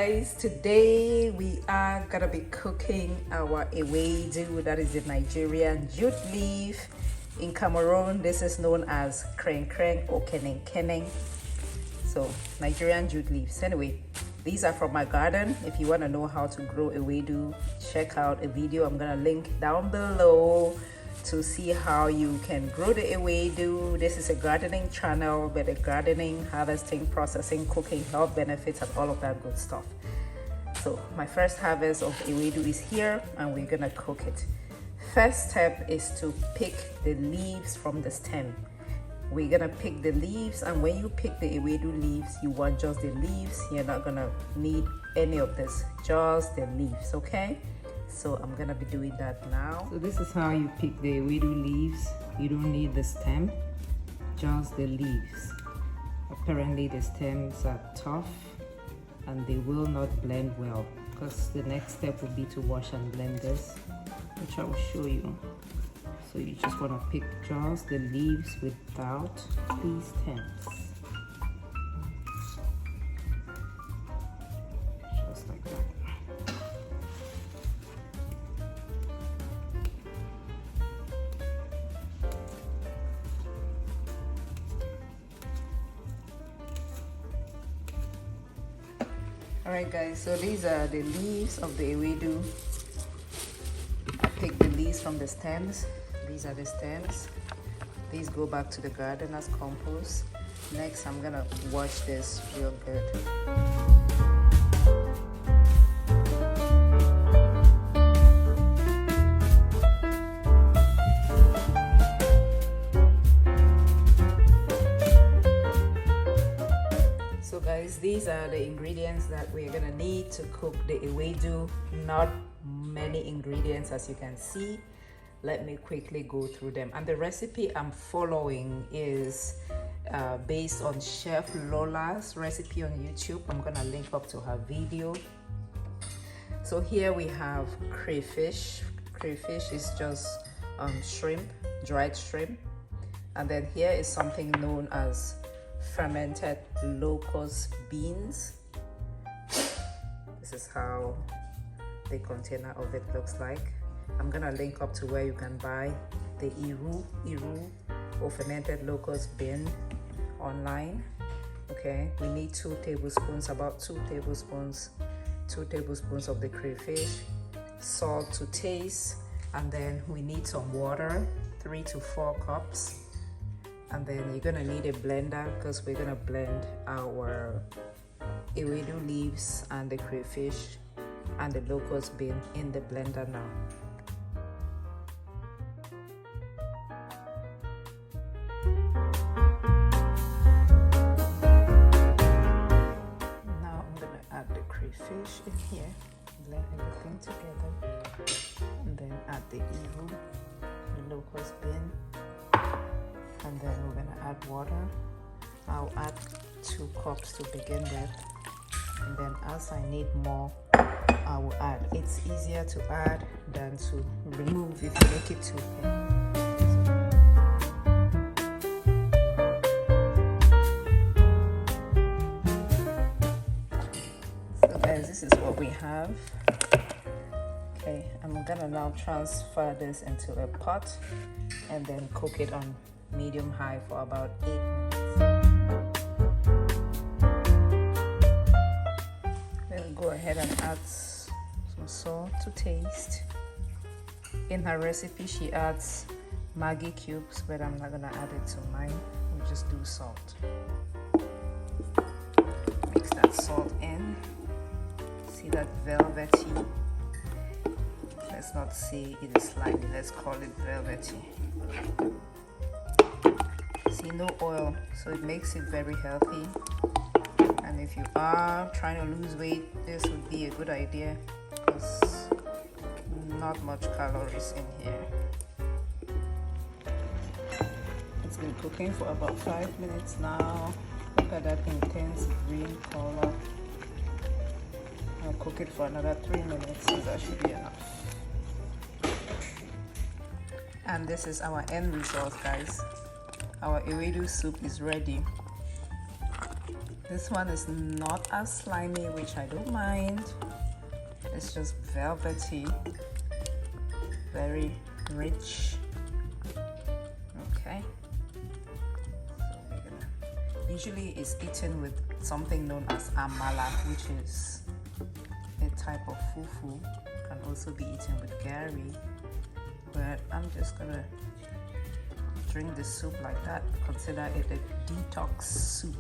guys, today we are gonna be cooking our Ewedu, that is the Nigerian jute leaf. In Cameroon this is known as kreng kreng or keneng keneng. So Nigerian jute leaves. Anyway, these are from my garden. If you want to know how to grow Ewedu, check out a video I'm gonna link down below to see how you can grow the Ewedu. This is a gardening channel with the gardening, harvesting, processing, cooking, health benefits, and all of that good stuff. So my first harvest of Ewedu is here and we're gonna cook it. First step is to pick the leaves from the stem. We're gonna pick the leaves, and when you pick the Ewedu leaves, you want just the leaves. You're not gonna need any of this, just the leaves, okay? So I'm gonna be doing that now. So this is how you pick the Ewedu leaves. You don't need the stem, just the leaves. Apparently the stems are tough and they will not blend well, because the next step will be to wash and blend this, which I will show you. So you just want to pick just the leaves without these stems. Just like that. Alright guys, so these are the leaves of the Ewedu. I picked the leaves from the stems. These are the stems. These go back to the garden as compost. Next, I'm gonna wash this real good. So guys, these are the ingredients that we're gonna need to cook the Ewedu. Not many ingredients, as you can see. Let me quickly go through them. And the recipe I'm following is based on Chef Lola's recipe on YouTube. I'm gonna link up to her video. So here we have crayfish. Crayfish is just shrimp, dried shrimp. And then here is something known as fermented locust beans. This is how the container of it looks like. I'm gonna link up to where you can buy the Iru or fermented locust bean online. Okay, we need 2 tablespoons, about 2 tablespoons of the crayfish, salt to taste, and then we need some water, 3 to 4 cups. And then you're gonna need a blender because we're gonna blend our Ewedu leaves and the crayfish and the locust bean in the blender now. Fish in here, blend everything together, and then add the Ewedu, the locust bean, and then we're gonna add water. I'll add 2 cups to begin with, and then as I need more, I will add. It's easier to add than to remove if you make it too thin. This is what we have. Okay, I'm gonna now transfer this into a pot and then cook it on medium high for about 8 minutes. We'll go ahead and add some salt to taste. In her recipe she adds Maggi cubes, but I'm not gonna add it to mine. We'll just do salt. Mix that salt in. See that velvety? Let's not say it is slimy, let's call it velvety. See, no oil, so it makes it very healthy. And if you are trying to lose weight, this would be a good idea because not much calories in here. It's been cooking for about 5 minutes now. Look at that intense green color. I'll cook it for another 3 minutes, so that should be enough. And this is our end result, guys. Our Ewedu soup is ready. This one is not as slimy, which I don't mind. It's just velvety, very rich. Okay, so we're gonna, usually it's eaten with something known as amala, which is a type of fufu. Can also be eaten with gari, but I'm just gonna drink the soup like that. Consider it a detox soup.